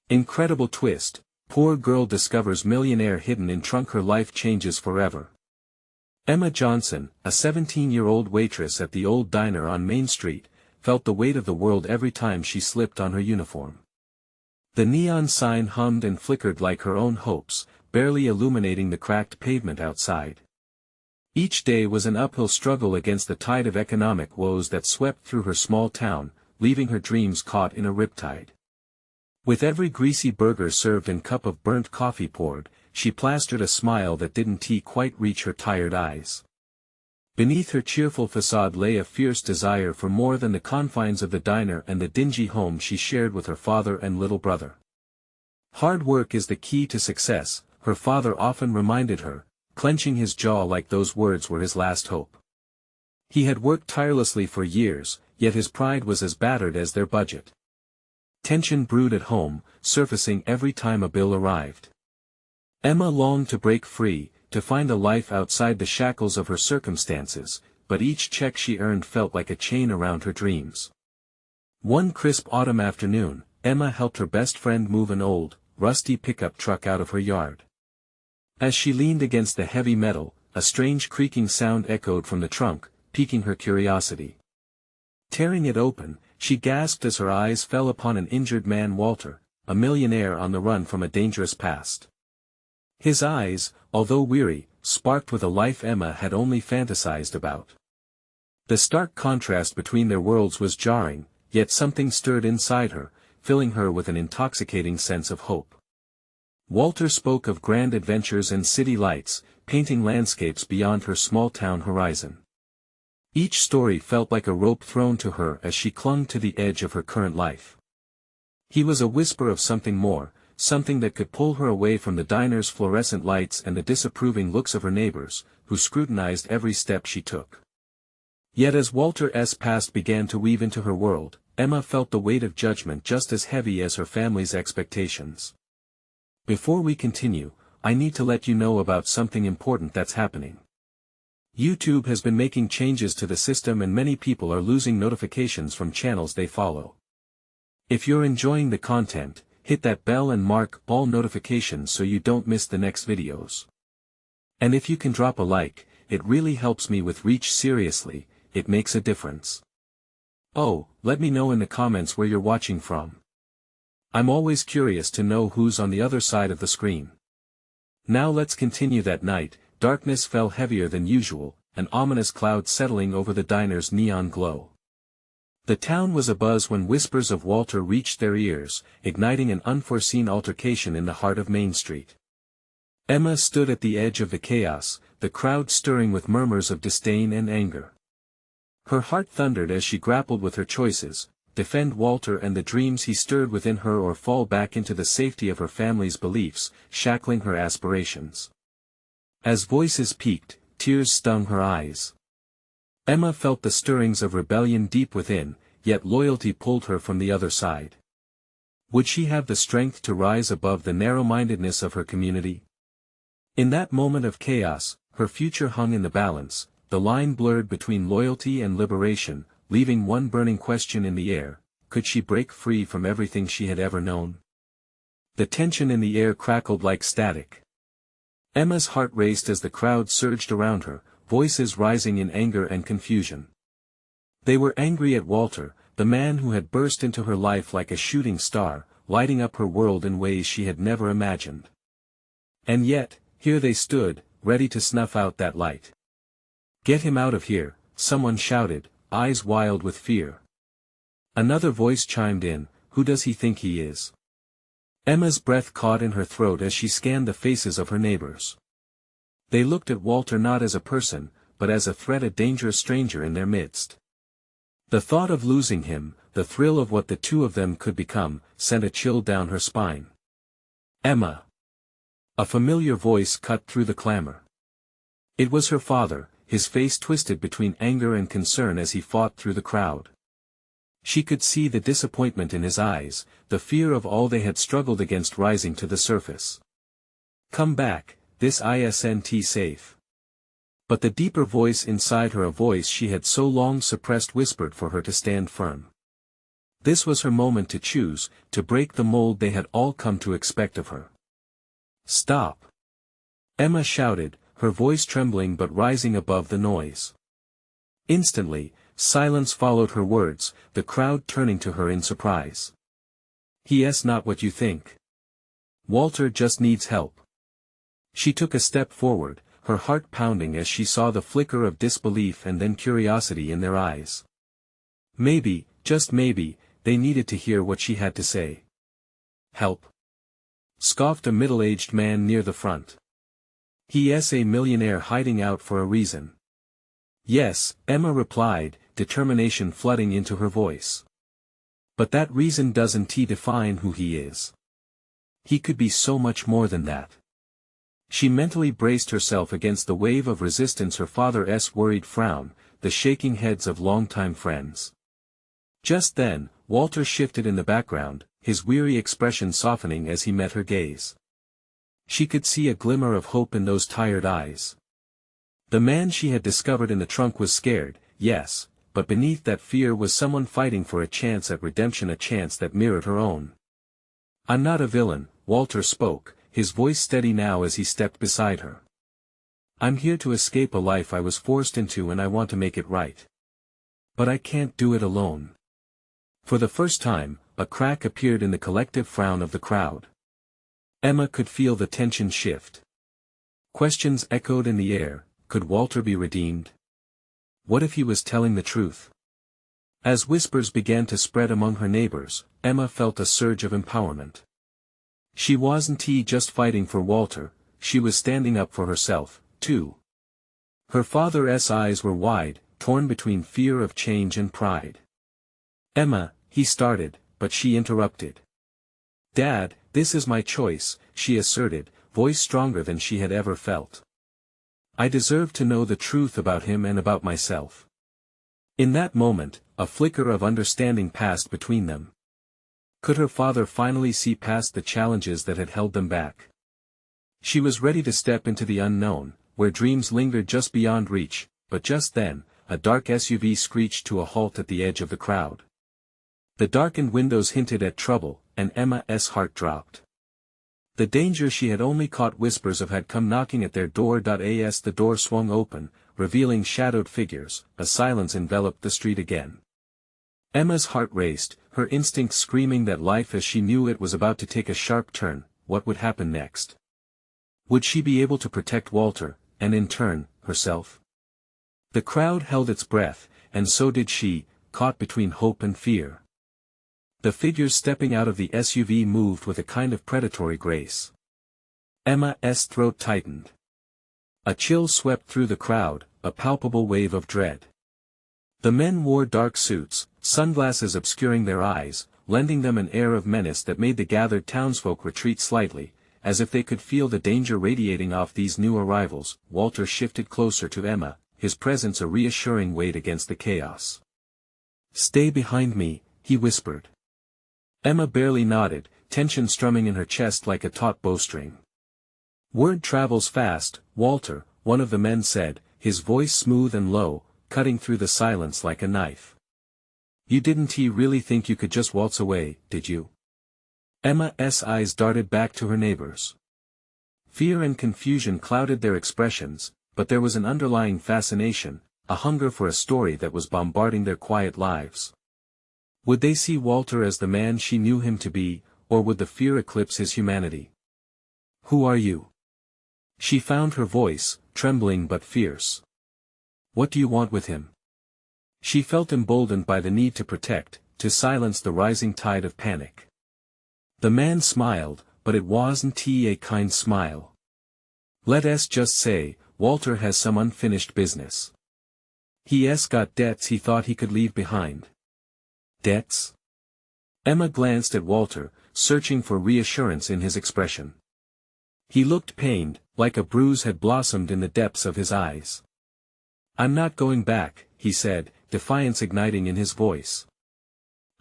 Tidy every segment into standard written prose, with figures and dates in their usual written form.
Incredible twist, poor girl discovers millionaire hidden in trunk, her life changes forever. Emma Johnson, a 17-year-old waitress at the old diner on Main Street, felt the weight of the world every time she slipped on her uniform. The neon sign hummed and flickered like her own hopes, barely illuminating the cracked pavement outside. Each day was an uphill struggle against the tide of economic woes that swept through her small town, leaving her dreams caught in a riptide. With every greasy burger served and cup of burnt coffee poured, she plastered a smile that didn't quite reach her tired eyes. Beneath her cheerful facade lay a fierce desire for more than the confines of the diner and the dingy home she shared with her father and little brother. Hard work is the key to success, her father often reminded her, clenching his jaw like those words were his last hope. He had worked tirelessly for years, yet his pride was as battered as their budget. Tension brewed at home, surfacing every time a bill arrived. Emma longed to break free, to find a life outside the shackles of her circumstances, but each check she earned felt like a chain around her dreams. One crisp autumn afternoon, Emma helped her best friend move an old, rusty pickup truck out of her yard. As she leaned against the heavy metal, a strange creaking sound echoed from the trunk, piquing her curiosity. Tearing it open, she gasped as her eyes fell upon an injured man, Walter, a millionaire on the run from a dangerous past. His eyes, although weary, sparked with a life Emma had only fantasized about. The stark contrast between their worlds was jarring, yet something stirred inside her, filling her with an intoxicating sense of hope. Walter spoke of grand adventures and city lights, painting landscapes beyond her small-town horizon. Each story felt like a rope thrown to her as she clung to the edge of her current life. He was a whisper of something more, something that could pull her away from the diner's fluorescent lights and the disapproving looks of her neighbors, who scrutinized every step she took. Yet as Walter's past began to weave into her world, Emma felt the weight of judgment just as heavy as her family's expectations. Before we continue, I need to let you know about something important that's happening. YouTube has been making changes to the system and many people are losing notifications from channels they follow. If you're enjoying the content, hit that bell and mark all notifications so you don't miss the next videos. And if you can drop a like, it really helps me with reach. Seriously, it makes a difference. Oh, let me know in the comments where you're watching from. I'm always curious to know who's on the other side of the screen. Now let's continue. That night, darkness fell heavier than usual, an ominous cloud settling over the diner's neon glow. The town was abuzz when whispers of Walter reached their ears, igniting an unforeseen altercation in the heart of Main Street. Emma stood at the edge of the chaos, the crowd stirring with murmurs of disdain and anger. Her heart thundered as she grappled with her choices: defend Walter and the dreams he stirred within her, or fall back into the safety of her family's beliefs, shackling her aspirations. As voices peaked, tears stung her eyes. Emma felt the stirrings of rebellion deep within, yet loyalty pulled her from the other side. Would she have the strength to rise above the narrow-mindedness of her community? In that moment of chaos, her future hung in the balance, the line blurred between loyalty and liberation, leaving one burning question in the air: could she break free from everything she had ever known? The tension in the air crackled like static. Emma's heart raced as the crowd surged around her, voices rising in anger and confusion. They were angry at Walter, the man who had burst into her life like a shooting star, lighting up her world in ways she had never imagined. And yet, here they stood, ready to snuff out that light. "Get him out of here," someone shouted, eyes wild with fear. Another voice chimed in, "Who does he think he is?" Emma's breath caught in her throat as she scanned the faces of her neighbors. They looked at Walter not as a person, but as a threat, a dangerous stranger in their midst. The thought of losing him, the thrill of what the two of them could become, sent a chill down her spine. "Emma!" A familiar voice cut through the clamor. It was her father, his face twisted between anger and concern as he fought through the crowd. She could see the disappointment in his eyes, the fear of all they had struggled against rising to the surface. "Come back, this isn't safe." But the deeper voice inside her, a voice she had so long suppressed, whispered for her to stand firm. This was her moment to choose, to break the mold they had all come to expect of her. "Stop!" Emma shouted, her voice trembling but rising above the noise. Instantly, silence followed her words, the crowd turning to her in surprise. "He's not what you think. Walter just needs help." She took a step forward, her heart pounding as she saw the flicker of disbelief and then curiosity in their eyes. Maybe, just maybe, they needed to hear what she had to say. "Help?" scoffed a middle-aged man near the front. "He's a millionaire hiding out for a reason." "Yes," Emma replied, determination flooding into her voice. "But that reason doesn't define who he is. He could be so much more than that." She mentally braced herself against the wave of resistance, her father's worried frown, the shaking heads of longtime friends. Just then, Walter shifted in the background, his weary expression softening as he met her gaze. She could see a glimmer of hope in those tired eyes. The man she had discovered in the trunk was scared, yes, but beneath that fear was someone fighting for a chance at redemption, a chance that mirrored her own. "I'm not a villain," Walter spoke, his voice steady now as he stepped beside her. "I'm here to escape a life I was forced into and I want to make it right. But I can't do it alone." For the first time, a crack appeared in the collective frown of the crowd. Emma could feel the tension shift. Questions echoed in the air: could Walter be redeemed? What if he was telling the truth? As whispers began to spread among her neighbors, Emma felt a surge of empowerment. She wasn't just fighting for Walter, she was standing up for herself, too. Her father's eyes were wide, torn between fear of change and pride. "Emma," he started, but she interrupted. "Dad, this is my choice," she asserted, voice stronger than she had ever felt. "I deserve to know the truth about him and about myself." In that moment, a flicker of understanding passed between them. Could her father finally see past the challenges that had held them back? She was ready to step into the unknown, where dreams lingered just beyond reach, but just then, a dark SUV screeched to a halt at the edge of the crowd. The darkened windows hinted at trouble, and Emma's heart dropped. The danger she had only caught whispers of had come knocking at their door. As the door swung open, revealing shadowed figures, a silence enveloped the street again. Emma's heart raced, her instincts screaming that life as she knew it was about to take a sharp turn. What would happen next? Would she be able to protect Walter, and in turn, herself? The crowd held its breath, and so did she, caught between hope and fear. The figures stepping out of the SUV moved with a kind of predatory grace. Emma's throat tightened. A chill swept through the crowd, a palpable wave of dread. The men wore dark suits, sunglasses obscuring their eyes, lending them an air of menace that made the gathered townsfolk retreat slightly, as if they could feel the danger radiating off these new arrivals. Walter shifted closer to Emma, his presence a reassuring weight against the chaos. "Stay behind me," he whispered. Emma barely nodded, tension strumming in her chest like a taut bowstring. "Word travels fast, Walter," one of the men said, his voice smooth and low, cutting through the silence like a knife. "You didn't really think you could just waltz away, did you?" Emma's eyes darted back to her neighbors. Fear and confusion clouded their expressions, but there was an underlying fascination, a hunger for a story that was bombarding their quiet lives. Would they see Walter as the man she knew him to be, or would the fear eclipse his humanity? "Who are you?" She found her voice, trembling but fierce. "What do you want with him?" She felt emboldened by the need to protect, to silence the rising tide of panic. The man smiled, but it wasn't a kind smile. "Let's just say, Walter has some unfinished business. He's got debts he thought he could leave behind." "Debts?" Emma glanced at Walter, searching for reassurance in his expression. He looked pained, like a bruise had blossomed in the depths of his eyes. "I'm not going back," he said, defiance igniting in his voice.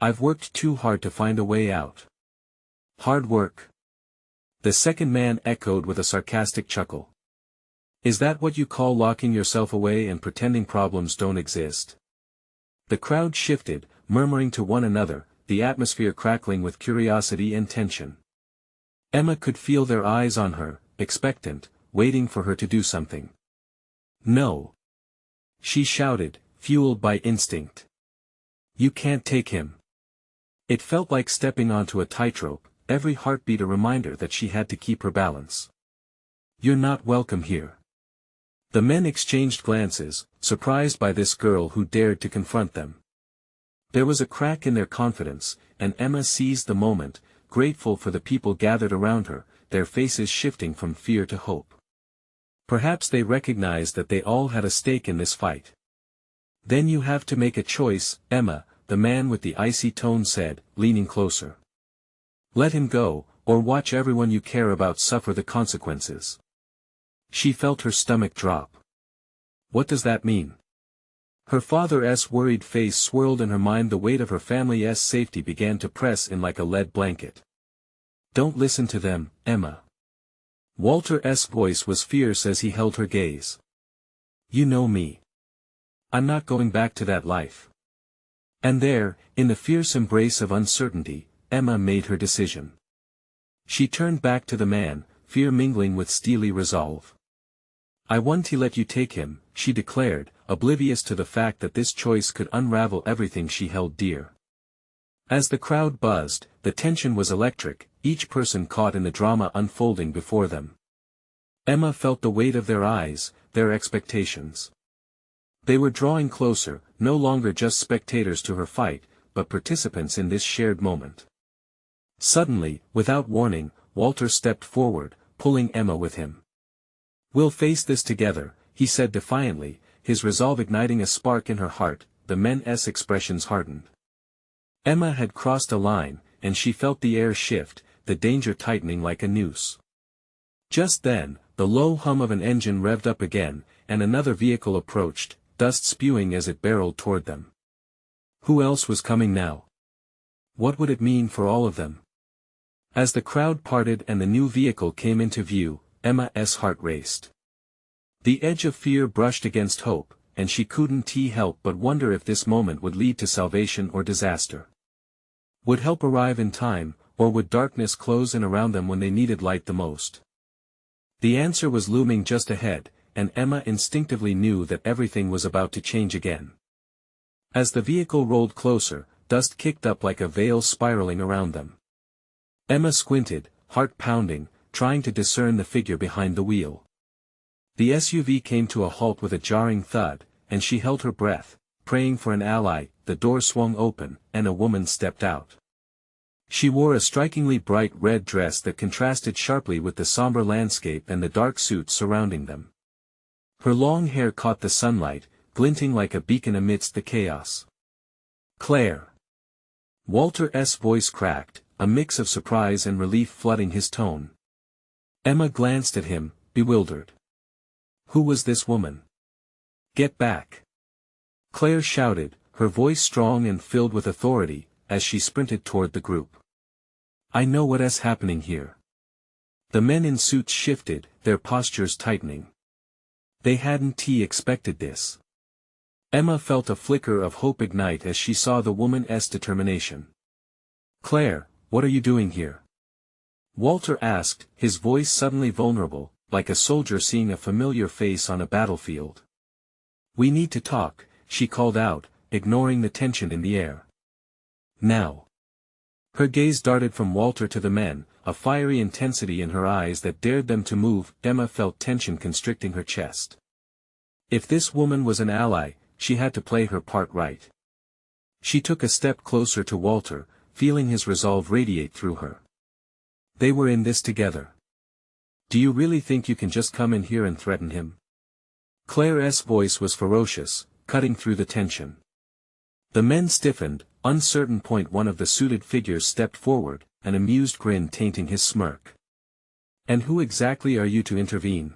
"I've worked too hard to find a way out." "Hard work?" The second man echoed with a sarcastic chuckle. "Is that what you call locking yourself away and pretending problems don't exist?" The crowd shifted, murmuring to one another, the atmosphere crackling with curiosity and tension. Emma could feel their eyes on her, expectant, waiting for her to do something. "No!" she shouted, fueled by instinct. "You can't take him." It felt like stepping onto a tightrope, every heartbeat a reminder that she had to keep her balance. "You're not welcome here." The men exchanged glances, surprised by this girl who dared to confront them. There was a crack in their confidence, and Emma seized the moment, grateful for the people gathered around her, their faces shifting from fear to hope. Perhaps they recognized that they all had a stake in this fight. "Then you have to make a choice, Emma," the man with the icy tone said, leaning closer. "Let him go, or watch everyone you care about suffer the consequences." She felt her stomach drop. What does that mean? Her father's worried face swirled in her mind. The weight of her family's safety began to press in like a lead blanket. "Don't listen to them, Emma." Walter's voice was fierce as he held her gaze. "You know me. I'm not going back to that life." And there, in the fierce embrace of uncertainty, Emma made her decision. She turned back to the man, fear mingling with steely resolve. "I want to let you take him," she declared, oblivious to the fact that this choice could unravel everything she held dear. As the crowd buzzed, the tension was electric, each person caught in the drama unfolding before them. Emma felt the weight of their eyes, their expectations. They were drawing closer, no longer just spectators to her fight, but participants in this shared moment. Suddenly, without warning, Walter stepped forward, pulling Emma with him. "We'll face this together," he said defiantly, his resolve igniting a spark in her heart. The men's expressions hardened. Emma had crossed a line, and she felt the air shift, the danger tightening like a noose. Just then, the low hum of an engine revved up again, and another vehicle approached, dust spewing as it barreled toward them. Who else was coming now? What would it mean for all of them? As the crowd parted and the new vehicle came into view, Emma's heart raced. The edge of fear brushed against hope, and she couldn't help but wonder if this moment would lead to salvation or disaster. Would help arrive in time, or would darkness close in around them when they needed light the most? The answer was looming just ahead, and Emma instinctively knew that everything was about to change again. As the vehicle rolled closer, dust kicked up like a veil spiraling around them. Emma squinted, heart pounding, trying to discern the figure behind the wheel. The SUV came to a halt with a jarring thud, and she held her breath, praying for an ally. The door swung open, and a woman stepped out. She wore a strikingly bright red dress that contrasted sharply with the somber landscape and the dark suit surrounding them. Her long hair caught the sunlight, glinting like a beacon amidst the chaos. "Claire!" Walter's voice cracked, a mix of surprise and relief flooding his tone. Emma glanced at him, bewildered. Who was this woman? "Get back!" Claire shouted, her voice strong and filled with authority, as she sprinted toward the group. "I know what's happening here." The men in suits shifted, their postures tightening. They hadn't expected this. Emma felt a flicker of hope ignite as she saw the woman's determination. "Claire, what are you doing here?" Walter asked, his voice suddenly vulnerable, like a soldier seeing a familiar face on a battlefield. "We need to talk," she called out, ignoring the tension in the air. "Now." Her gaze darted from Walter to the men, a fiery intensity in her eyes that dared them to move. Emma felt tension constricting her chest. If this woman was an ally, she had to play her part right. She took a step closer to Walter, feeling his resolve radiate through her. They were in this together. "Do you really think you can just come in here and threaten him?" Claire's voice was ferocious, cutting through the tension. The men stiffened, uncertain. One of the suited figures stepped forward, an amused grin tainting his smirk. "And who exactly are you to intervene?"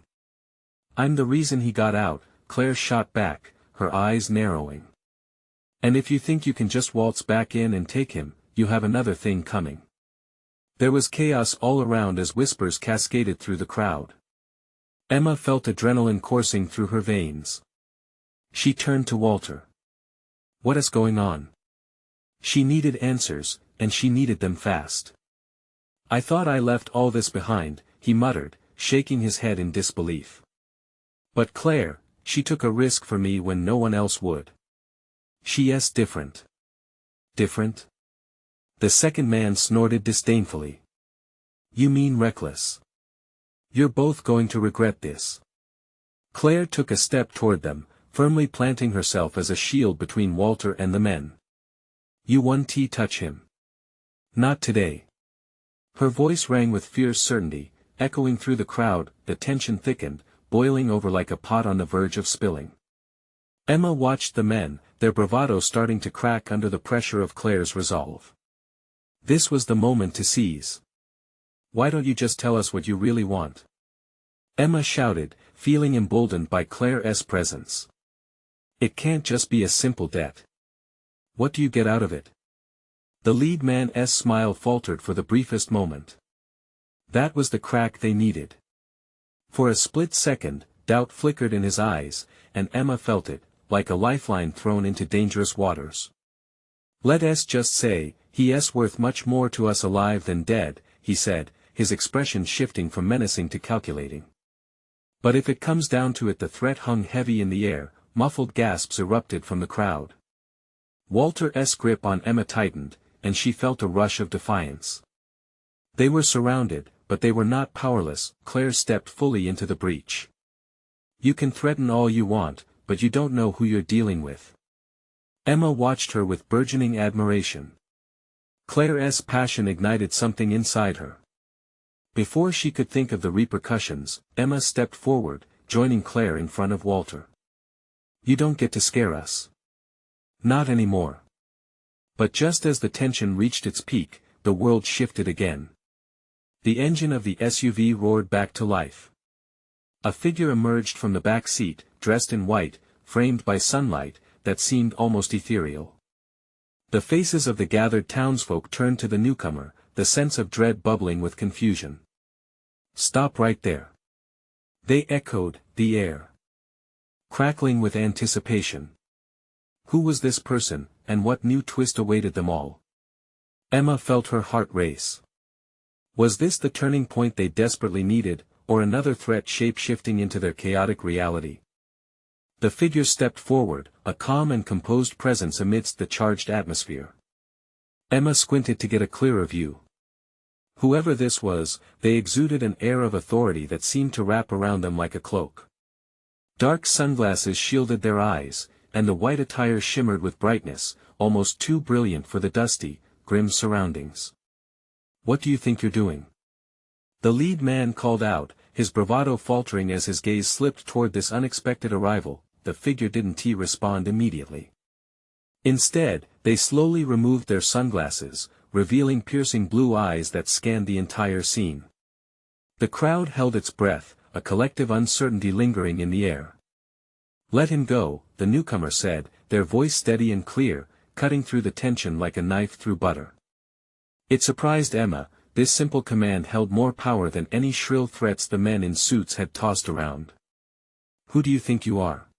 "I'm the reason he got out," Claire shot back, her eyes narrowing. "And if you think you can just waltz back in and take him, you have another thing coming." There was chaos all around as whispers cascaded through the crowd. Emma felt adrenaline coursing through her veins. She turned to Walter. "What is going on?" She needed answers, and she needed them fast. "I thought I left all this behind," he muttered, shaking his head in disbelief. "But Claire, she took a risk for me when no one else would. She's different." "Different?" The second man snorted disdainfully. "You mean reckless. You're both going to regret this." Claire took a step toward them, firmly planting herself as a shield between Walter and the men. "You won't touch him. Not today." Her voice rang with fierce certainty, echoing through the crowd. The tension thickened, boiling over like a pot on the verge of spilling. Emma watched the men, their bravado starting to crack under the pressure of Claire's resolve. This was the moment to seize. "Why don't you just tell us what you really want?" Emma shouted, feeling emboldened by Claire's presence. "It can't just be a simple debt. What do you get out of it?" The lead man's smile faltered for the briefest moment. That was the crack they needed. For a split second, doubt flickered in his eyes, and Emma felt it, like a lifeline thrown into dangerous waters. "Let's just say, he's worth much more to us alive than dead," he said, his expression shifting from menacing to calculating. "But if it comes down to it," the threat hung heavy in the air. Muffled gasps erupted from the crowd. Walter's grip on Emma tightened, and she felt a rush of defiance. They were surrounded, but they were not powerless. Claire stepped fully into the breach. "You can threaten all you want, but you don't know who you're dealing with." Emma watched her with burgeoning admiration. Claire's passion ignited something inside her. Before she could think of the repercussions, Emma stepped forward, joining Claire in front of Walter. "You don't get to scare us. Not anymore." But just as the tension reached its peak, the world shifted again. The engine of the SUV roared back to life. A figure emerged from the back seat, dressed in white, framed by sunlight that seemed almost ethereal. The faces of the gathered townsfolk turned to the newcomer, the sense of dread bubbling with confusion. "Stop right there!" They echoed, the air crackling with anticipation. Who was this person, and what new twist awaited them all? Emma felt her heart race. Was this the turning point they desperately needed, or another threat shape-shifting into their chaotic reality? The figure stepped forward, a calm and composed presence amidst the charged atmosphere. Emma squinted to get a clearer view. Whoever this was, they exuded an air of authority that seemed to wrap around them like a cloak. Dark sunglasses shielded their eyes, and the white attire shimmered with brightness, almost too brilliant for the dusty, grim surroundings. "What do you think you're doing?" The lead man called out, his bravado faltering as his gaze slipped toward this unexpected arrival. The figure didn't respond immediately. Instead, they slowly removed their sunglasses, revealing piercing blue eyes that scanned the entire scene. The crowd held its breath, a collective uncertainty lingering in the air. "Let him go," the newcomer said, their voice steady and clear, cutting through the tension like a knife through butter. It surprised Emma. This simple command held more power than any shrill threats the men in suits had tossed around. "Who do you think you are?"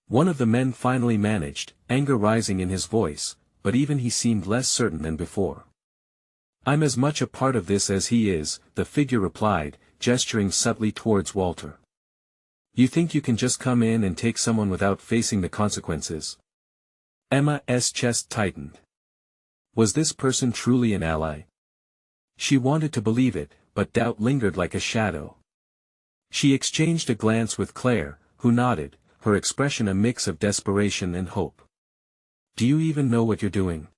One of the men finally managed, anger rising in his voice, but even he seemed less certain than before. "I'm as much a part of this as he is," the figure replied, gesturing subtly towards Walter. "You think you can just come in and take someone without facing the consequences?" Emma's chest tightened. Was this person truly an ally? She wanted to believe it, but doubt lingered like a shadow. She exchanged a glance with Claire, who nodded, her expression a mix of desperation and hope. "Do you even know what you're doing?"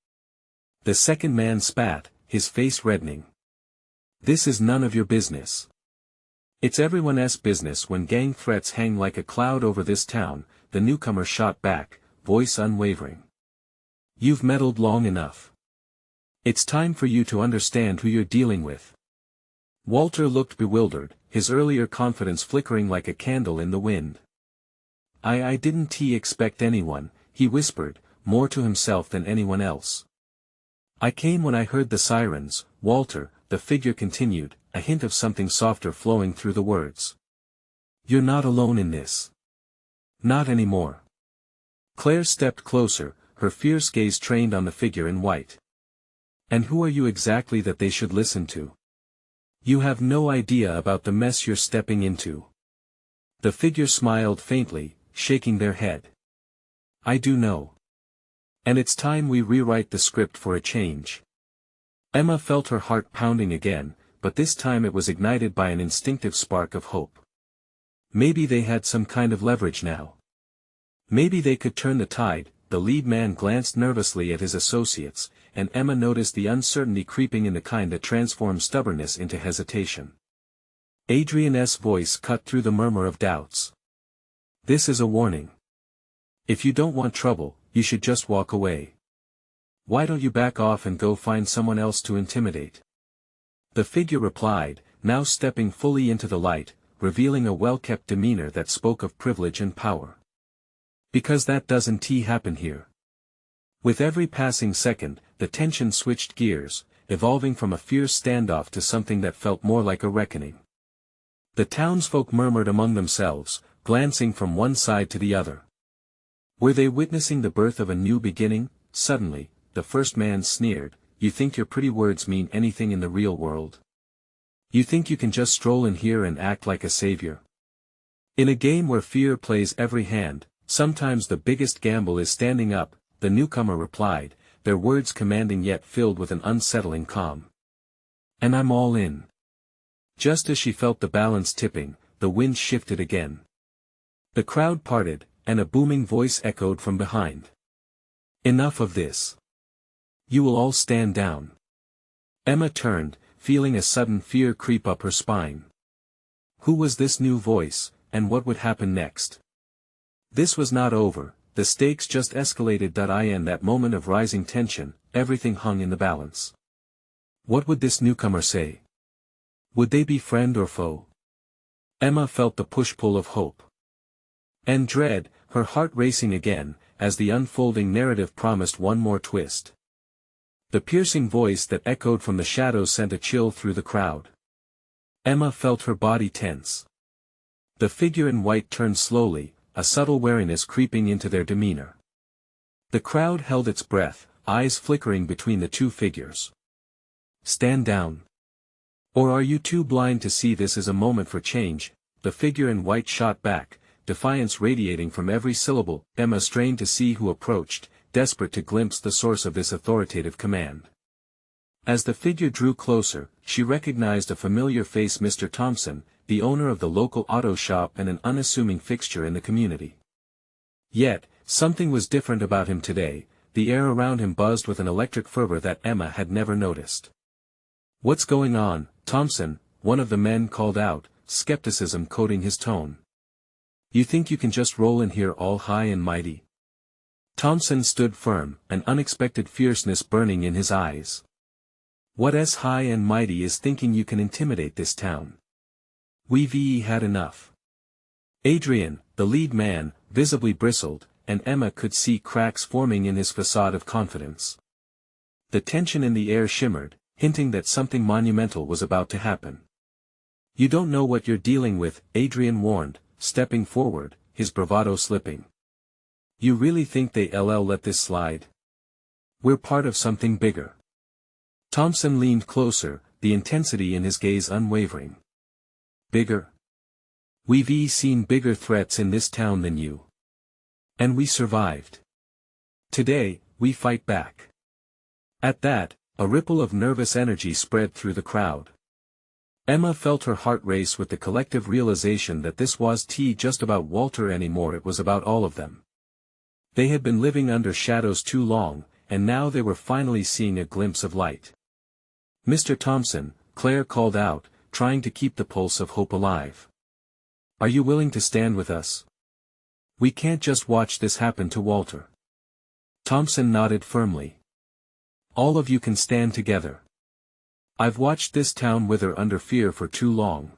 The second man spat, his face reddening. "This is none of your business." "It's everyone's business when gang threats hang like a cloud over this town," the newcomer shot back, voice unwavering. "You've meddled long enough. It's time for you to understand who you're dealing with." Walter looked bewildered, his earlier confidence flickering like a candle in the wind. I didn't expect anyone," he whispered, more to himself than anyone else. "I came when I heard the sirens, Walter," the figure continued, a hint of something softer flowing through the words. "You're not alone in this. Not anymore." Claire stepped closer, her fierce gaze trained on the figure in white. "And who are you exactly that they should listen to? You have no idea about the mess you're stepping into." The figure smiled faintly, shaking their head. "I do know. And it's time we rewrite the script for a change." Emma felt her heart pounding again, but this time it was ignited by an instinctive spark of hope. Maybe they had some kind of leverage now. Maybe they could turn the tide. The lead man glanced nervously at his associates, and Emma noticed the uncertainty creeping in, the kind that transforms stubbornness into hesitation. Adrian's voice cut through the murmur of doubts. "This is a warning. If you don't want trouble, you should just walk away. Why don't you back off and go find someone else to intimidate?" The figure replied, now stepping fully into the light, revealing a well-kept demeanor that spoke of privilege and power. "Because that doesn't happen here." With every passing second, the tension switched gears, evolving from a fierce standoff to something that felt more like a reckoning. The townsfolk murmured among themselves, glancing from one side to the other. Were they witnessing the birth of a new beginning? Suddenly, the first man sneered, "You think your pretty words mean anything in the real world? You think you can just stroll in here and act like a savior? In a game where fear plays every hand, sometimes the biggest gamble is standing up," the newcomer replied, their words commanding yet filled with an unsettling calm. "And I'm all in." Just as she felt the balance tipping, the wind shifted again. The crowd parted, and a booming voice echoed from behind. "Enough of this. You will all stand down." Emma turned, feeling a sudden fear creep up her spine. Who was this new voice, and what would happen next? This was not over, the stakes just escalated. In that moment of rising tension, everything hung in the balance. What would this newcomer say? Would they be friend or foe? Emma felt the push-pull of hope and dread, her heart racing again, as the unfolding narrative promised one more twist. The piercing voice that echoed from the shadows sent a chill through the crowd. Emma felt her body tense. The figure in white turned slowly, a subtle wariness creeping into their demeanor. The crowd held its breath, eyes flickering between the two figures. "Stand down. Or are you too blind to see this is a moment for change?" The figure in white shot back, defiance radiating from every syllable. Emma strained to see who approached, desperate to glimpse the source of this authoritative command. As the figure drew closer, she recognized a familiar face, Mr. Thompson, the owner of the local auto shop and an unassuming fixture in the community. Yet, something was different about him today. The air around him buzzed with an electric fervor that Emma had never noticed. "What's going on, Thompson?" one of the men called out, skepticism coating his tone. "You think you can just roll in here all high and mighty?" Thompson stood firm, an unexpected fierceness burning in his eyes. "What's high and mighty is thinking you can intimidate this town. We've had enough." Adrian, the lead man, visibly bristled, and Emma could see cracks forming in his facade of confidence. The tension in the air shimmered, hinting that something monumental was about to happen. "You don't know what you're dealing with," Adrian warned, stepping forward, his bravado slipping. "You really think they'll let this slide? We're part of something bigger." Thompson leaned closer, the intensity in his gaze unwavering. "Bigger? We've seen bigger threats in this town than you. And we survived. Today, we fight back." At that, a ripple of nervous energy spread through the crowd. Emma felt her heart race with the collective realization that this wasn't just about Walter anymore, it was about all of them. They had been living under shadows too long, and now they were finally seeing a glimpse of light. "Mr. Thompson," Claire called out, trying to keep the pulse of hope alive. "Are you willing to stand with us? We can't just watch this happen to Walter." Thompson nodded firmly. "All of you can stand together. I've watched this town wither under fear for too long.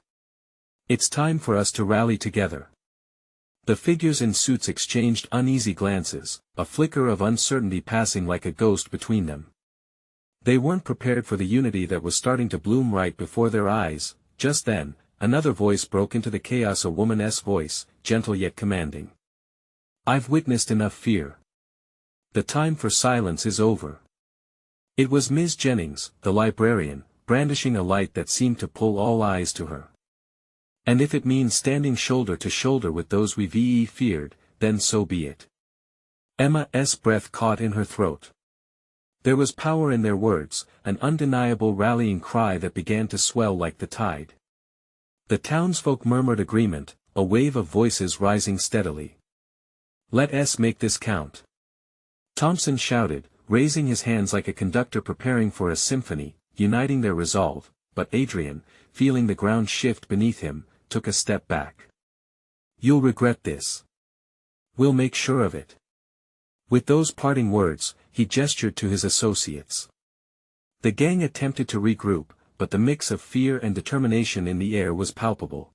It's time for us to rally together." The figures in suits exchanged uneasy glances, a flicker of uncertainty passing like a ghost between them. They weren't prepared for the unity that was starting to bloom right before their eyes. Just then, another voice broke into the chaos, a woman's voice, gentle yet commanding. "I've witnessed enough fear. The time for silence is over. It was Ms. Jennings, the librarian, brandishing a light that seemed to pull all eyes to her. And if it means standing shoulder to shoulder with those we feared, then so be it. Emma's breath caught in her throat. There was power in their words, an undeniable rallying cry that began to swell like the tide. The townsfolk murmured agreement, a wave of voices rising steadily. Let us make this count. Thompson shouted, raising his hands like a conductor preparing for a symphony, uniting their resolve, but Adrian, feeling the ground shift beneath him, took a step back. You'll regret this. We'll make sure of it. With those parting words, he gestured to his associates. The gang attempted to regroup, but the mix of fear and determination in the air was palpable.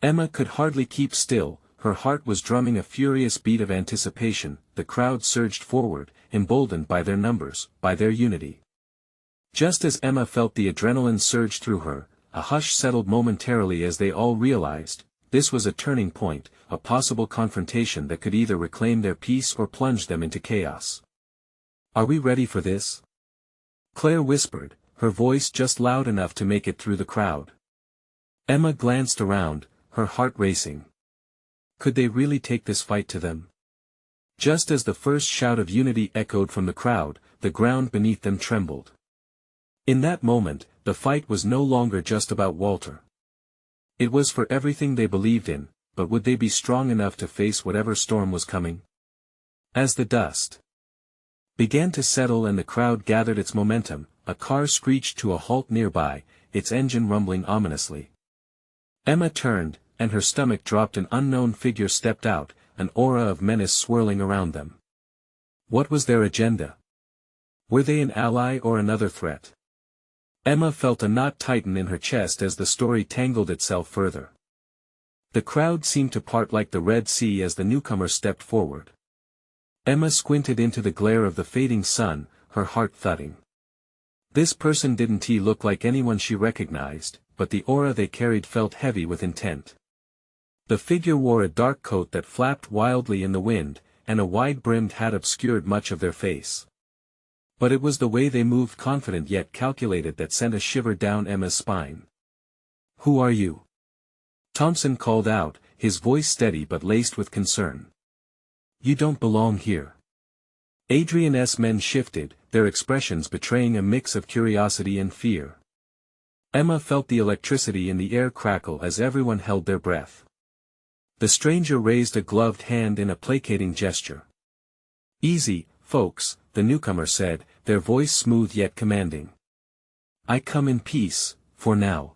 Emma could hardly keep still, her heart was drumming a furious beat of anticipation. The crowd surged forward, emboldened by their numbers, by their unity. Just as Emma felt the adrenaline surge through her, a hush settled momentarily as they all realized, this was a turning point, a possible confrontation that could either reclaim their peace or plunge them into chaos. Are we ready for this? Claire whispered, her voice just loud enough to make it through the crowd. Emma glanced around, her heart racing. Could they really take this fight to them? Just as the first shout of unity echoed from the crowd, the ground beneath them trembled. In that moment, the fight was no longer just about Walter. It was for everything they believed in, but would they be strong enough to face whatever storm was coming? As the dust began to settle and the crowd gathered its momentum, a car screeched to a halt nearby, its engine rumbling ominously. Emma turned, and her stomach dropped. An unknown figure stepped out, an aura of menace swirling around them. What was their agenda? Were they an ally or another threat? Emma felt a knot tighten in her chest as the story tangled itself further. The crowd seemed to part like the Red Sea as the newcomer stepped forward. Emma squinted into the glare of the fading sun, her heart thudding. This person didn't look like anyone she recognized, but the aura they carried felt heavy with intent. The figure wore a dark coat that flapped wildly in the wind, and a wide-brimmed hat obscured much of their face. But it was the way they moved, confident yet calculated, that sent a shiver down Emma's spine. Who are you? Thompson called out, his voice steady but laced with concern. You don't belong here. Adrian's men shifted, their expressions betraying a mix of curiosity and fear. Emma felt the electricity in the air crackle as everyone held their breath. The stranger raised a gloved hand in a placating gesture. Easy, folks, the newcomer said, their voice smooth yet commanding. I come in peace, for now.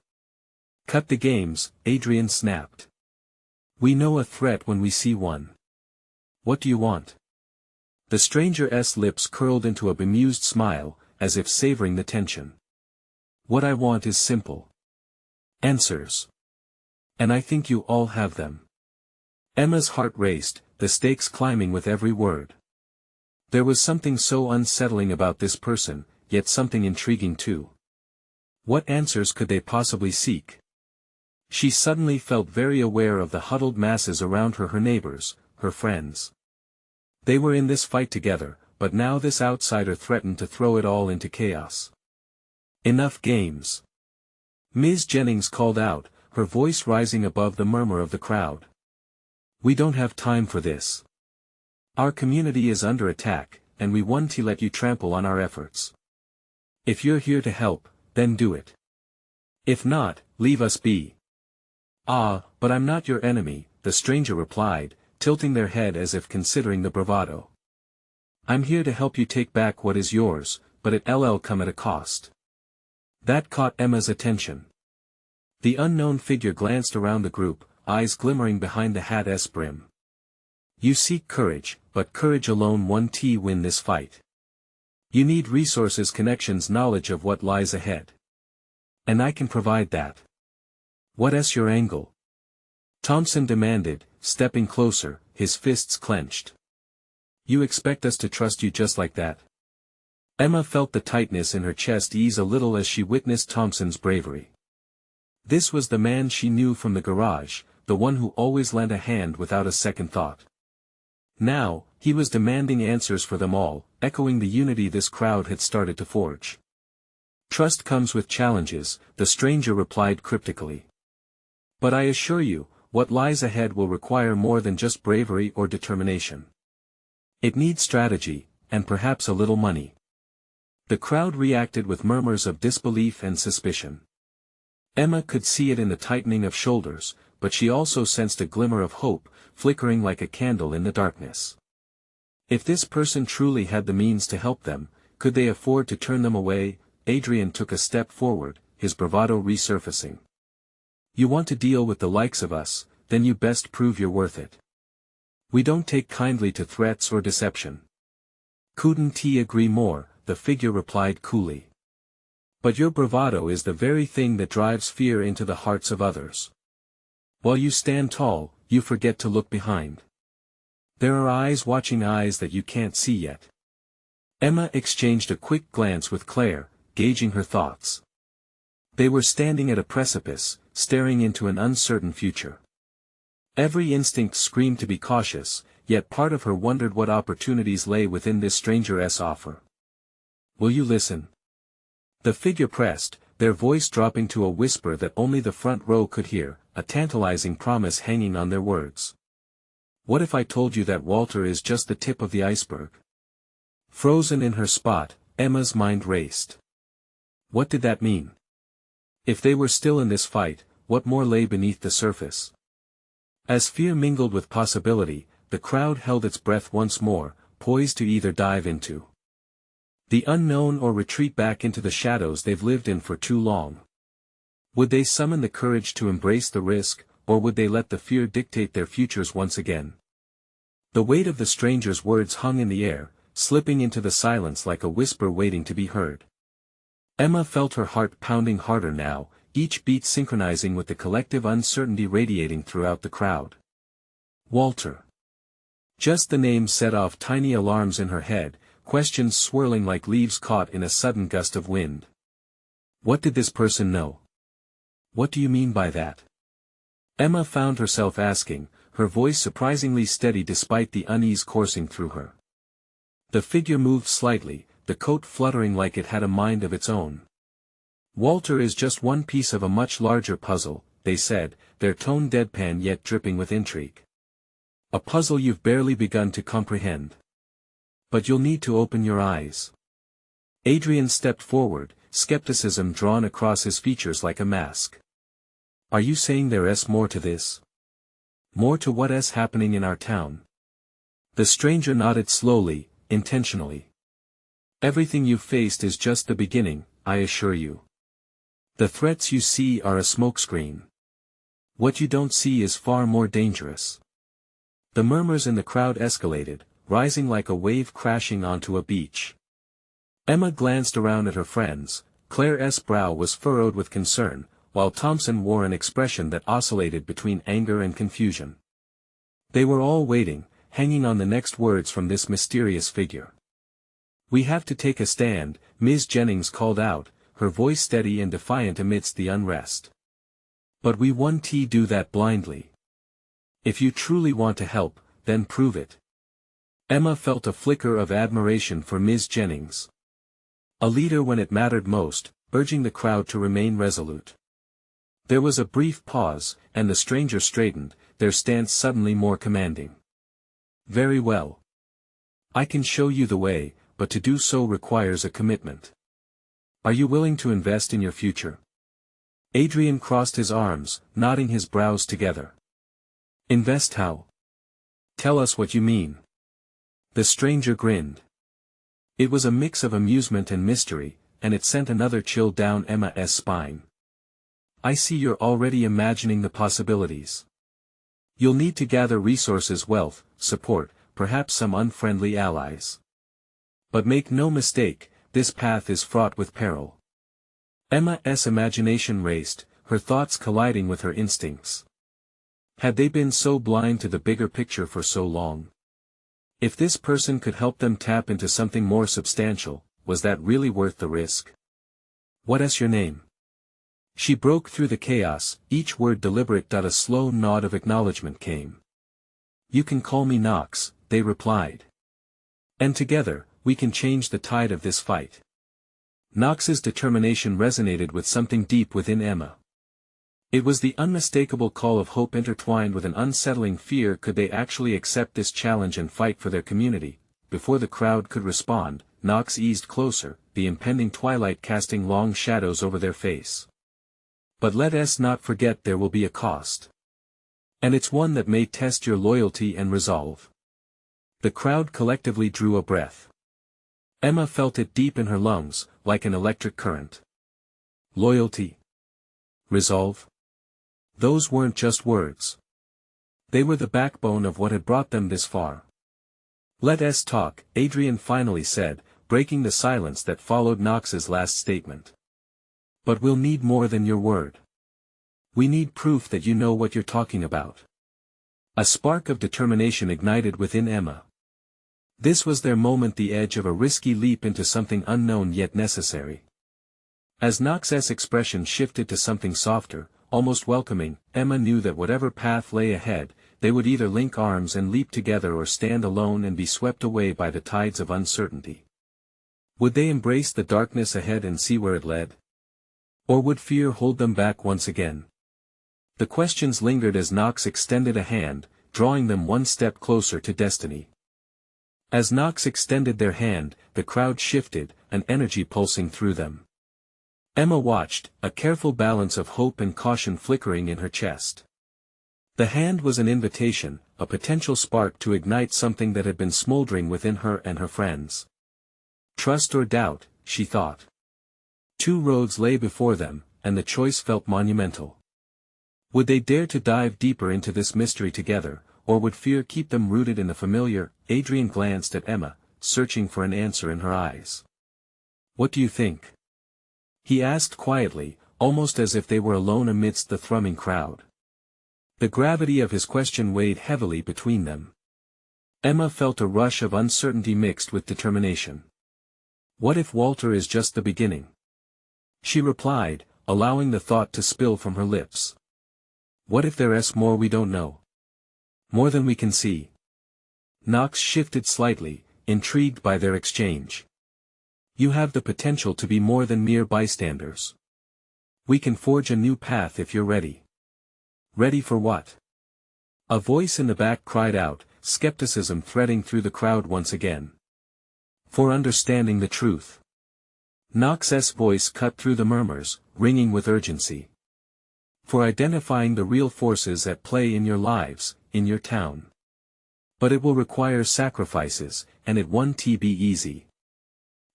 Cut the games, Adrian snapped. We know a threat when we see one. What do you want? The stranger's lips curled into a bemused smile, as if savoring the tension. What I want is simple. Answers. And I think you all have them. Emma's heart raced, the stakes climbing with every word. There was something so unsettling about this person, yet something intriguing too. What answers could they possibly seek? She suddenly felt very aware of the huddled masses around her neighbors, her friends. They were in this fight together, but now this outsider threatened to throw it all into chaos. Enough games. Ms. Jennings called out, her voice rising above the murmur of the crowd. We don't have time for this. Our community is under attack, and we want to let you trample on our efforts. If you're here to help, then do it. If not, leave us be. Ah, but I'm not your enemy, the stranger replied, tilting their head as if considering the bravado. I'm here to help you take back what is yours, but it'll come at a cost. That caught Emma's attention. The unknown figure glanced around the group, eyes glimmering behind the hat's brim. You seek courage, but courage alone won't win this fight. You need resources, connections, knowledge of what lies ahead. And I can provide that. What's your angle? Thompson demanded, stepping closer, his fists clenched. You expect us to trust you just like that? Emma felt the tightness in her chest ease a little as she witnessed Thompson's bravery. This was the man she knew from the garage, the one who always lent a hand without a second thought. Now, He was demanding answers for them all, echoing the unity this crowd had started to forge. Trust comes with challenges, the stranger replied cryptically. But I assure you, what lies ahead will require more than just bravery or determination. It needs strategy, and perhaps a little money. The crowd reacted with murmurs of disbelief and suspicion. Emma could see it in the tightening of shoulders, but she also sensed a glimmer of hope, flickering like a candle in the darkness. If this person truly had the means to help them, could they afford to turn them away? Adrian took a step forward, his bravado resurfacing. You want to deal with the likes of us, then you best prove you're worth it. We don't take kindly to threats or deception. Couldn't agree more, the figure replied coolly. But your bravado is the very thing that drives fear into the hearts of others. While you stand tall, you forget to look behind. There are eyes watching eyes that you can't see yet. Emma exchanged a quick glance with Claire, gauging her thoughts. They were standing at a precipice, staring into an uncertain future. Every instinct screamed to be cautious, yet part of her wondered what opportunities lay within this stranger's offer. Will you listen? The figure pressed, their voice dropping to a whisper that only the front row could hear, a tantalizing promise hanging on their words. What if I told you that Walter is just the tip of the iceberg? Frozen in her spot, Emma's mind raced. What did that mean? If they were still in this fight, what more lay beneath the surface? As fear mingled with possibility, the crowd held its breath once more, poised to either dive into the unknown or retreat back into the shadows they've lived in for too long. Would they summon the courage to embrace the risk, or would they let the fear dictate their futures once again? The weight of the stranger's words hung in the air, slipping into the silence like a whisper waiting to be heard. Emma felt her heart pounding harder now, each beat synchronizing with the collective uncertainty radiating throughout the crowd. Walter. Just the name set off tiny alarms in her head, questions swirling like leaves caught in a sudden gust of wind. What did this person know? What do you mean by that? Emma found herself asking, her voice surprisingly steady despite the unease coursing through her. The figure moved slightly, the coat fluttering like it had a mind of its own. Walter is just one piece of a much larger puzzle, they said, their tone deadpan yet dripping with intrigue. A puzzle you've barely begun to comprehend. But you'll need to open your eyes. Adrian stepped forward, skepticism drawn across his features like a mask. Are you saying there's more to this? More to what's happening in our town? The stranger nodded slowly, intentionally. Everything you've faced is just the beginning, I assure you. The threats you see are a smokescreen. What you don't see is far more dangerous. The murmurs in the crowd escalated, rising like a wave crashing onto a beach. Emma glanced around at her friends. Claire's brow was furrowed with concern, while Thompson wore an expression that oscillated between anger and confusion. They were all waiting, hanging on the next words from this mysterious figure. We have to take a stand, Ms. Jennings called out, her voice steady and defiant amidst the unrest. But we won't do that blindly. If you truly want to help, then prove it. Emma felt a flicker of admiration for Ms. Jennings. A leader when it mattered most, urging the crowd to remain resolute. There was a brief pause, and the stranger straightened, their stance suddenly more commanding. Very well. I can show you the way, but to do so requires a commitment. Are you willing to invest in your future? Adrian crossed his arms, knotting his brows together. Invest how? Tell us what you mean. The stranger grinned. It was a mix of amusement and mystery, and it sent another chill down Emma's spine. I see you're already imagining the possibilities. You'll need to gather resources, wealth, support, perhaps some unfriendly allies. But make no mistake, this path is fraught with peril. Emma's imagination raced, her thoughts colliding with her instincts. Had they been so blind to the bigger picture for so long? If this person could help them tap into something more substantial, was that really worth the risk? What's your name? She broke through the chaos, each word deliberate. A slow nod of acknowledgement came. You can call me Knox, they replied. And together, we can change the tide of this fight. Knox's determination resonated with something deep within Emma. It was the unmistakable call of hope intertwined with an unsettling fear. Could they actually accept this challenge and fight for their community? Before the crowd could respond, Knox eased closer, the impending twilight casting long shadows over their face. But let us not forget there will be a cost. And it's one that may test your loyalty and resolve. The crowd collectively drew a breath. Emma felt it deep in her lungs, like an electric current. Loyalty. Resolve. Those weren't just words. They were the backbone of what had brought them this far. Let us talk, Adrian finally said, breaking the silence that followed Knox's last statement. But we'll need more than your word. We need proof that you know what you're talking about. A spark of determination ignited within Emma. This was their moment, the edge of a risky leap into something unknown yet necessary. As Knox's expression shifted to something softer, almost welcoming, Emma knew that whatever path lay ahead, they would either link arms and leap together or stand alone and be swept away by the tides of uncertainty. Would they embrace the darkness ahead and see where it led? Or would fear hold them back once again? The questions lingered as Knox extended a hand, drawing them one step closer to destiny. As Knox extended their hand, the crowd shifted, an energy pulsing through them. Emma watched, a careful balance of hope and caution flickering in her chest. The hand was an invitation, a potential spark to ignite something that had been smoldering within her and her friends. Trust or doubt, she thought. Two roads lay before them, and the choice felt monumental. Would they dare to dive deeper into this mystery together, or would fear keep them rooted in the familiar? Adrian glanced at Emma, searching for an answer in her eyes. What do you think? He asked quietly, almost as if they were alone amidst the thrumming crowd. The gravity of his question weighed heavily between them. Emma felt a rush of uncertainty mixed with determination. What if Walter is just the beginning? She replied, allowing the thought to spill from her lips. What if there's more we don't know? More than we can see? Knox shifted slightly, intrigued by their exchange. You have the potential to be more than mere bystanders. We can forge a new path if you're ready. Ready for what? A voice in the back cried out, skepticism threading through the crowd once again. For understanding the truth. Knox's voice cut through the murmurs, ringing with urgency. For identifying the real forces at play in your lives, in your town. But it will require sacrifices, and it won't be easy.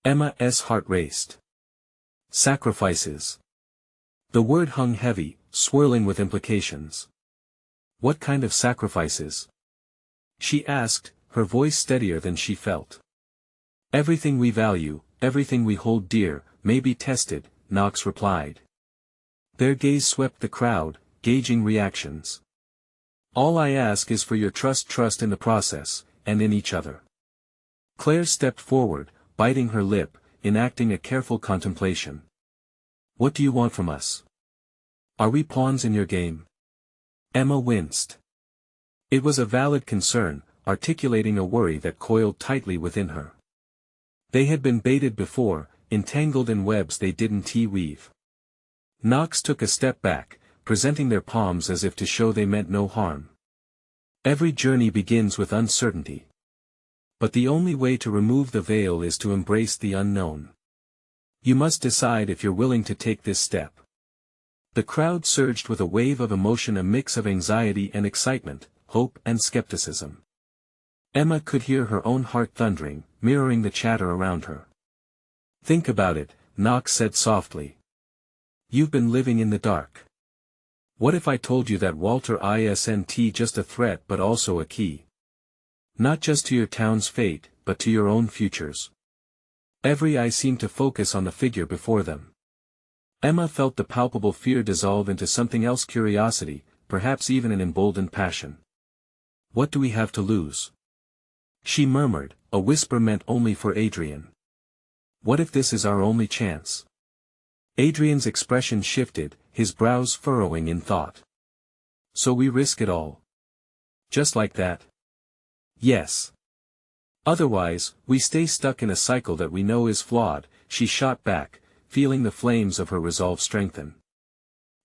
Emma's heart raced. Sacrifices. The word hung heavy, swirling with implications. What kind of sacrifices? She asked, her voice steadier than she felt. Everything we value, everything we hold dear, may be tested, Knox replied. Their gaze swept the crowd, gauging reactions. All I ask is for your trust in the process, and in each other. Claire stepped forward, biting her lip, enacting a careful contemplation. What do you want from us? Are we pawns in your game? Emma winced. It was a valid concern, articulating a worry that coiled tightly within her. They had been baited before, entangled in webs they didn't weave. Knox took a step back, presenting their palms as if to show they meant no harm. Every journey begins with uncertainty. But the only way to remove the veil is to embrace the unknown. You must decide if you're willing to take this step. The crowd surged with a wave of emotion, a mix of anxiety and excitement, hope and skepticism. Emma could hear her own heart thundering, mirroring the chatter around her. Think about it, Knox said softly. You've been living in the dark. What if I told you that Walter isn't just a threat but also a key? Not just to your town's fate, but to your own futures. Every eye seemed to focus on the figure before them. Emma felt the palpable fear dissolve into something else, curiosity, perhaps even an emboldened passion. What do we have to lose? She murmured, a whisper meant only for Adrian. What if this is our only chance? Adrian's expression shifted, his brows furrowing in thought. So we risk it all. Just like that? Yes. Otherwise, we stay stuck in a cycle that we know is flawed, she shot back, feeling the flames of her resolve strengthen.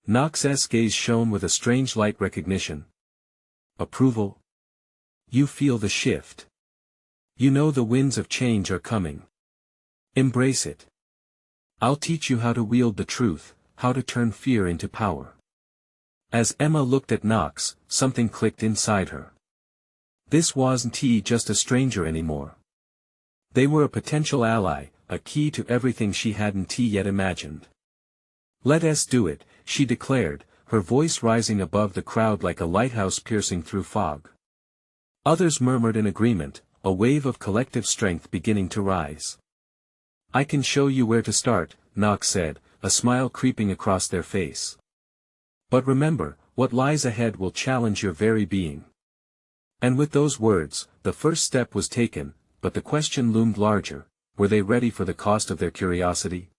Knox's gaze shone with a strange light recognition. Approval? You feel the shift. You know the winds of change are coming. Embrace it. I'll teach you how to wield the truth, how to turn fear into power. As Emma looked at Knox, something clicked inside her. This wasn't just a stranger anymore. They were a potential ally, a key to everything she hadn't yet imagined. Let us do it, she declared, her voice rising above the crowd like a lighthouse piercing through fog. Others murmured in agreement, a wave of collective strength beginning to rise. I can show you where to start, Knox said, a smile creeping across their face. But remember, what lies ahead will challenge your very being. And with those words, the first step was taken, but the question loomed larger, were they ready for the cost of their curiosity?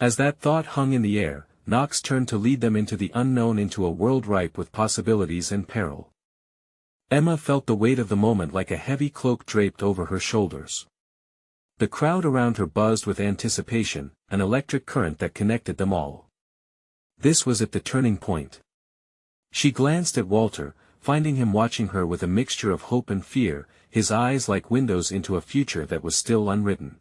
As that thought hung in the air, Knox turned to lead them into the unknown, into a world ripe with possibilities and peril. Emma felt the weight of the moment like a heavy cloak draped over her shoulders. The crowd around her buzzed with anticipation, an electric current that connected them all. This was at the turning point. She glanced at Walter, finding him watching her with a mixture of hope and fear, his eyes like windows into a future that was still unwritten.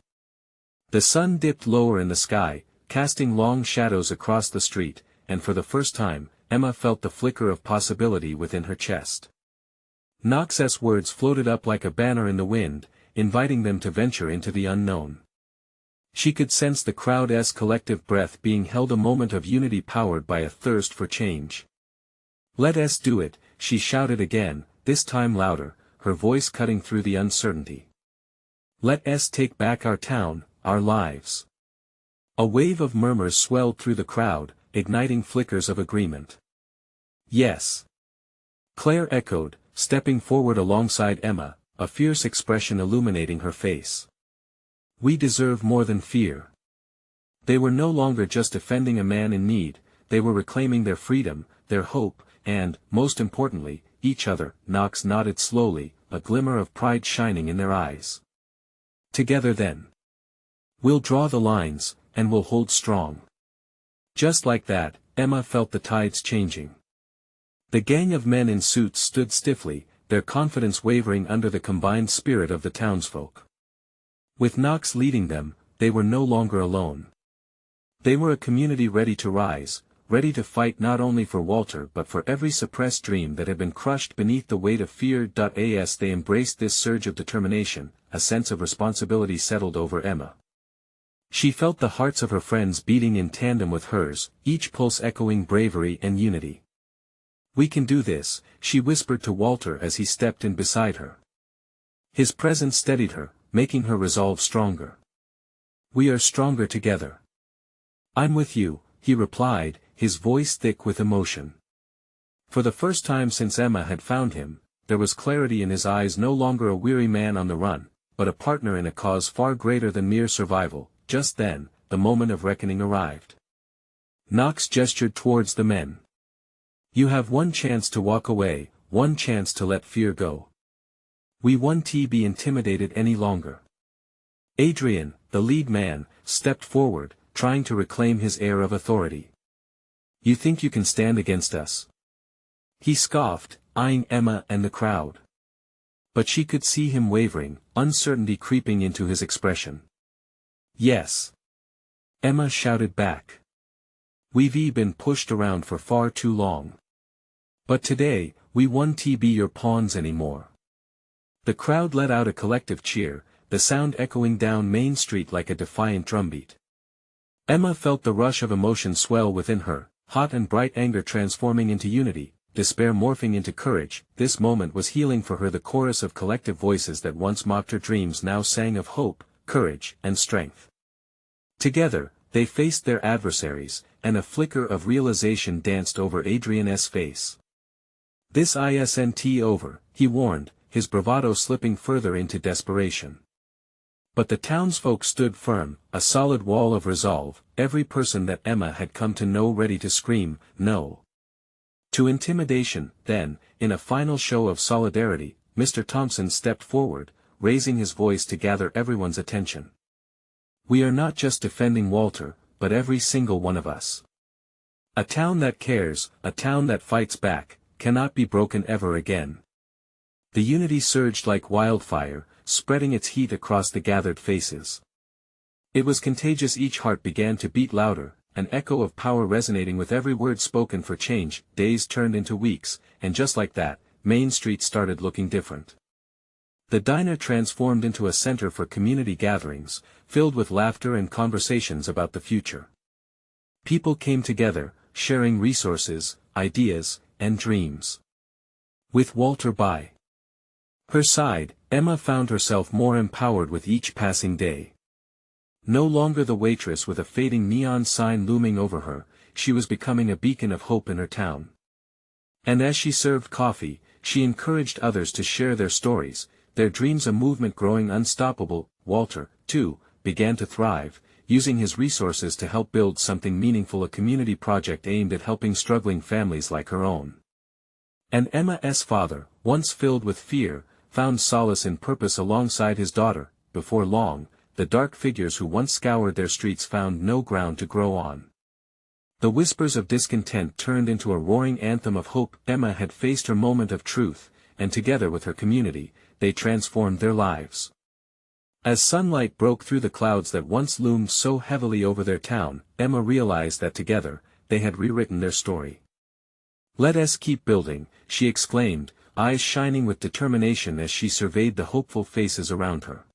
The sun dipped lower in the sky, casting long shadows across the street, and for the first time, Emma felt the flicker of possibility within her chest. Knox's words floated up like a banner in the wind, inviting them to venture into the unknown. She could sense the crowd's collective breath being held, a moment of unity powered by a thirst for change. Let us do it, she shouted again, this time louder, her voice cutting through the uncertainty. Let us take back our town, our lives. A wave of murmurs swelled through the crowd, igniting flickers of agreement. Yes. Claire echoed, stepping forward alongside Emma, a fierce expression illuminating her face. We deserve more than fear. They were no longer just defending a man in need, they were reclaiming their freedom, their hope, and, most importantly, each other. Knox nodded slowly, a glimmer of pride shining in their eyes. Together then. We'll draw the lines, and we'll hold strong. Just like that, Emma felt the tides changing. The gang of men in suits stood stiffly, their confidence wavering under the combined spirit of the townsfolk. With Knox leading them, they were no longer alone. They were a community ready to rise, ready to fight not only for Walter but for every suppressed dream that had been crushed beneath the weight of fear. As they embraced this surge of determination, a sense of responsibility settled over Emma. She felt the hearts of her friends beating in tandem with hers, each pulse echoing bravery and unity. We can do this, she whispered to Walter as he stepped in beside her. His presence steadied her, making her resolve stronger. We are stronger together. I'm with you, he replied, his voice thick with emotion. For the first time since Emma had found him, there was clarity in his eyes, no longer a weary man on the run, but a partner in a cause far greater than mere survival. Just then, the moment of reckoning arrived. Knox gestured towards the men. You have one chance to walk away, one chance to let fear go. We won't be intimidated any longer. Adrian, the lead man, stepped forward, trying to reclaim his air of authority. You think you can stand against us? He scoffed, eyeing Emma and the crowd. But she could see him wavering, uncertainty creeping into his expression. Yes. Emma shouted back. We've been pushed around for far too long. But today, we won't be your pawns anymore. The crowd let out a collective cheer, the sound echoing down Main Street like a defiant drumbeat. Emma felt the rush of emotion swell within her, hot and bright anger transforming into unity, despair morphing into courage. This moment was healing for her. The chorus of collective voices that once mocked her dreams now sang of hope, courage, and strength. Together, they faced their adversaries, and a flicker of realization danced over Adrian's face. This isn't over, he warned, his bravado slipping further into desperation. But the townsfolk stood firm, a solid wall of resolve, every person that Emma had come to know ready to scream, no. To intimidation. Then, in a final show of solidarity, Mr. Thompson stepped forward, raising his voice to gather everyone's attention. "We are not just defending Walter, but every single one of us. A town that cares, a town that fights back, cannot be broken ever again." The unity surged like wildfire, spreading its heat across the gathered faces. It was contagious. Each heart began to beat louder, an echo of power resonating with every word spoken for change. Days turned into weeks, and just like that, Main Street started looking different. The diner transformed into a center for community gatherings, filled with laughter and conversations about the future. People came together, sharing resources, ideas, and dreams. With Walter by her side, Emma found herself more empowered with each passing day. No longer the waitress with a fading neon sign looming over her, she was becoming a beacon of hope in her town. And as she served coffee, she encouraged others to share their stories, their dreams. A movement growing unstoppable. Walter, too, began to thrive, using his resources to help build something meaningful, a community project aimed at helping struggling families like her own. And Emma's father, once filled with fear, found solace in purpose alongside his daughter. Before long, the dark figures who once scoured their streets found no ground to grow on. The whispers of discontent turned into a roaring anthem of hope. Emma had faced her moment of truth, and together with her community, they transformed their lives. As sunlight broke through the clouds that once loomed so heavily over their town, Emma realized that together, they had rewritten their story. "Let us keep building," she exclaimed, eyes shining with determination as she surveyed the hopeful faces around her.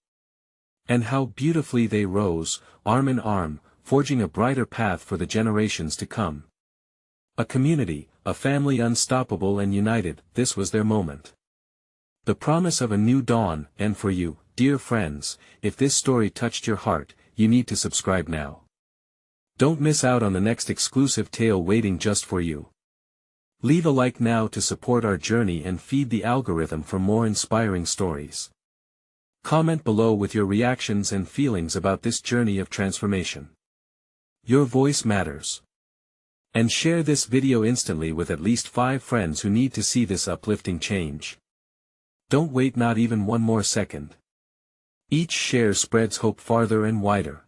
And how beautifully they rose, arm in arm, forging a brighter path for the generations to come. A community, a family unstoppable and united. This was their moment. The promise of a new dawn. And for you, dear friends, if this story touched your heart, you need to subscribe now. Don't miss out on the next exclusive tale waiting just for you. Leave a like now to support our journey and feed the algorithm for more inspiring stories. Comment below with your reactions and feelings about this journey of transformation. Your voice matters. And share this video instantly with at least 5 friends who need to see this uplifting change. Don't wait not even one more second. Each share spreads hope farther and wider.